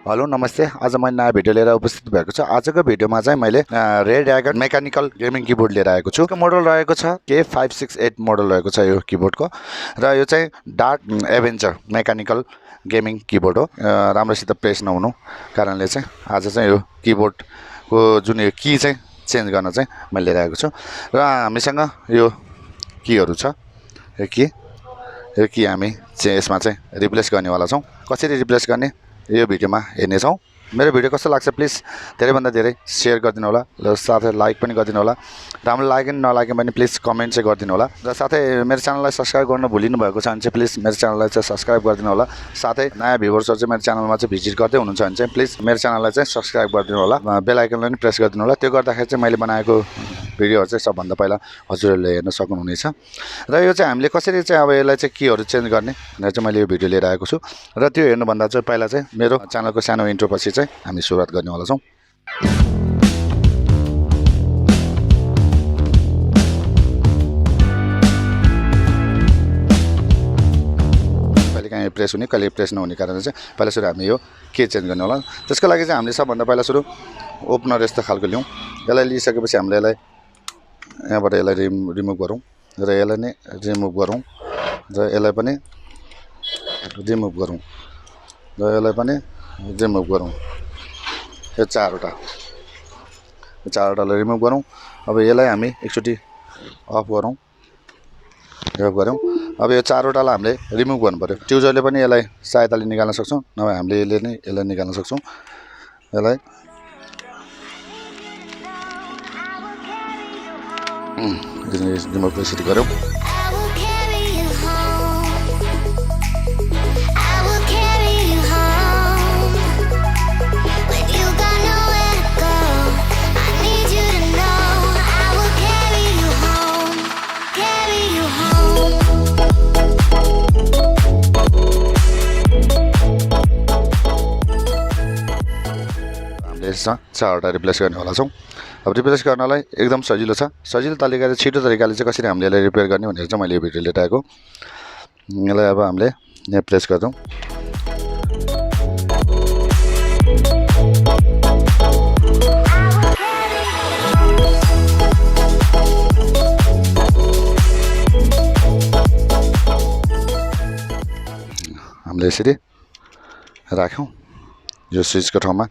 Hello नमस्ते। आज मैं नयाँ भिडियो लिएर उपस्थित भएको छु। आजको भिडियोमा चाहिँ मैले रेड्रागन मेकानिकल गेमिङ किबोर्ड लिएर आएको छु। मोडल रहेको छ K568 मोडल रहेको छ यो किबोर्डको र यो चाहिँ dark Avenger mechanical gaming keyboard हो। राम्रोसित प्रेस नहुनु कारणले चाहिँ आज चाहिँ यो किबोर्डको जुन यो की चाहिँ चेन्ज गर्न चाहिँ मैले लिएर आएको छु र हामीसँग यो कीहरू छ। यो की हामी चाहिँ यसमा चाहिँ रिप्लेस गर्नेवाला छौँ। कसरी रिप्लेस गर्ने यो भिडियोमा हेर्नेछौँ। मेरो भिडियो कस्तो लाग्छ प्लिज धेरैभन्दा धेरै सेयर गरिदिनु होला र साथै लाइक पनि गरिदिनु होला। राम्रो लाग्यो नि नलाग्यो भने प्लिज कमेन्ट चाहिँ गरिदिनु होला र साथै मेरो च्यानललाई सब्स्क्राइब गर्न भुलिनु भएको छ भने चाहिँ प्लिज मेरो च्यानललाई चाहिँ सब्स्क्राइब गरिदिनु होला। साथै नयाँ भ्युवर्सहरु चाहिँ मेरो च्यानलमा चाहिँ भिजिट गर्दै हुनुहुन्छ भने चाहिँ प्लिज मेरो च्यानललाई चाहिँ सब्स्क्राइब गरिदिनु होला। बेल आइकनलाई पनि प्रेस गरिदिनु होला। त्यो गर्दाखेरि चाहिँ मैले बनाएको भिडियोहरु चाहिँ सबभन्दा पहिला हजुरहरुले हेर्न सक्नुहुनेछ। र यो चाहिँ हामीले कसरी चाहिँ अब यसलाई चाहिँ कीहरु चेन्ज गर्ने भनेर चाहिँ मैले यो भिडियो लिएर आएको छु र त्यो हेर्नुभन्दा चाहिँ पहिला चाहिँ मेरो च्यानलको सानो इन्ट्रो पछि चाहिँ हामी सुरुवात गर्नेवाला छौँ। कहिले प्रेस हुने कहिले प्रेस नहुने कारणले चाहिँ पहिला सुरु हामी यो के चेन्ज गर्ने होला। त्यसको लागि चाहिँ हामीले सबभन्दा पहिला सुरु ओपनर यस्तो खालको लियौँ। यसलाई लिइसकेपछि हामीले यसलाई यहाँबाट यसलाई रिमुभ गरौँ र यसलाई नै रिमुभ गरौँ र यसलाई पनि रिमुभ गरौँ र यसलाई पनि रिमुभ गरौँ। यो चारवटालाई रिमुभ गरौँ। अब यसलाई हामी एकचोटि अफ गरौँ। अब यो चारवटालाई हामीले रिमुभ गर्नु पर्यो। ट्युजरले पनि यसलाई सहायताले निकाल्न सक्छौँ, नभए हामीले यसलाई निकाल्न सक्छौँ। यसलाई रिमुभ यसरी गरौँ। चारवटा रिप्लेस गर्नेवाला छौँ। अब रिप्लेस गर्नलाई एकदम सजिलो छ। सजिलो तरिकाले छिटो तरिकाले चाहिँ कसरी हामीले यसलाई रिपेयर गर्ने भनेर चाहिँ मैले यो भिडियो लिएर आएको। यसलाई अब हामीले यहाँ प्रेस गर्छौँ। हामीले यसरी राख्यौँ। यो स्विचको ठाउँमा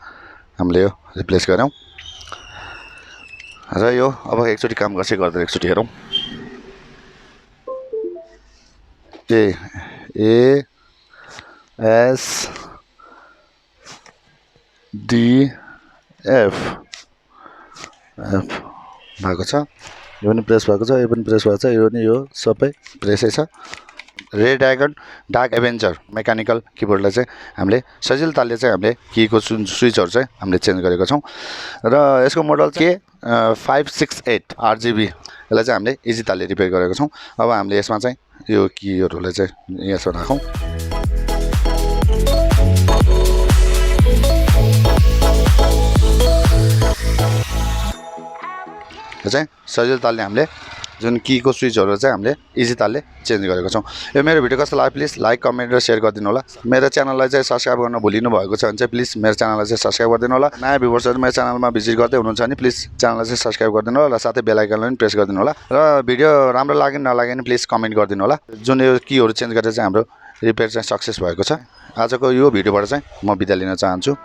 हामीले यो रिप्लेस गऱ्यौँ र यो अब एकचोटि काम गर्छ गर्दै एकचोटि हेरौँ। ए एस डी एफ भएको छ। यो पनि प्रेस भएको छ, यो पनि प्रेस भएको छ, यो पनि यो सबै प्रेसै छ। रेड्रागन डार्क एभेन्जर मेकानिकल किबोर्डलाई चाहिँ हामीले सजिलो तालले चाहिँ हामीले कीको स्विचहरु चाहिँ हामीले चेन्ज गरेको छौँ र यसको मोडल K568 RGB। यसलाई चाहिँ हामीले इजी तालले रिपेयर गरेको छौँ। अब हामीले यसमा चाहिँ यो कीहरुलाई चाहिँ यसमा राखौँ। यो चाहिँ सजिलो तालले हामीले जुन कीको स्विचहरु चाहिँ हामीले इजी तालले चेन्ज गरेको छौँ। यो मेरो भिडियो कस्तो लाग्यो प्लिज लाइक कमेन्ट र सेयर गरिदिनु होला। मेरो च्यानललाई चाहिँ सब्स्क्राइब गर्न भुलिनु भएको छ भने चाहिँ प्लिज मेरो च्यानललाई चाहिँ सब्स्क्राइब गरिदिनु होला। नयाँ भ्युवर्सहरु मेरो च्यानलमा भिजिट गर्दै हुनुहुन्छ भने प्लिज च्यानललाई चाहिँ सब्स्क्राइब गरिदिनु होला र साथै बेल आइकनलाई पनि प्रेस गरिदिनु होला र भिडियो राम्रो लाग्यो नलाग्यो भने प्लिज कमेन्ट गरिदिनु होला। जुन यो कीहरु चेन्ज गरेर चाहिँ हाम्रो रिपेयर चाहिँ सक्सेस भएको छ। आजको यो भिडियोबाट चाहिँ म बिदा लिन चाहन्छु।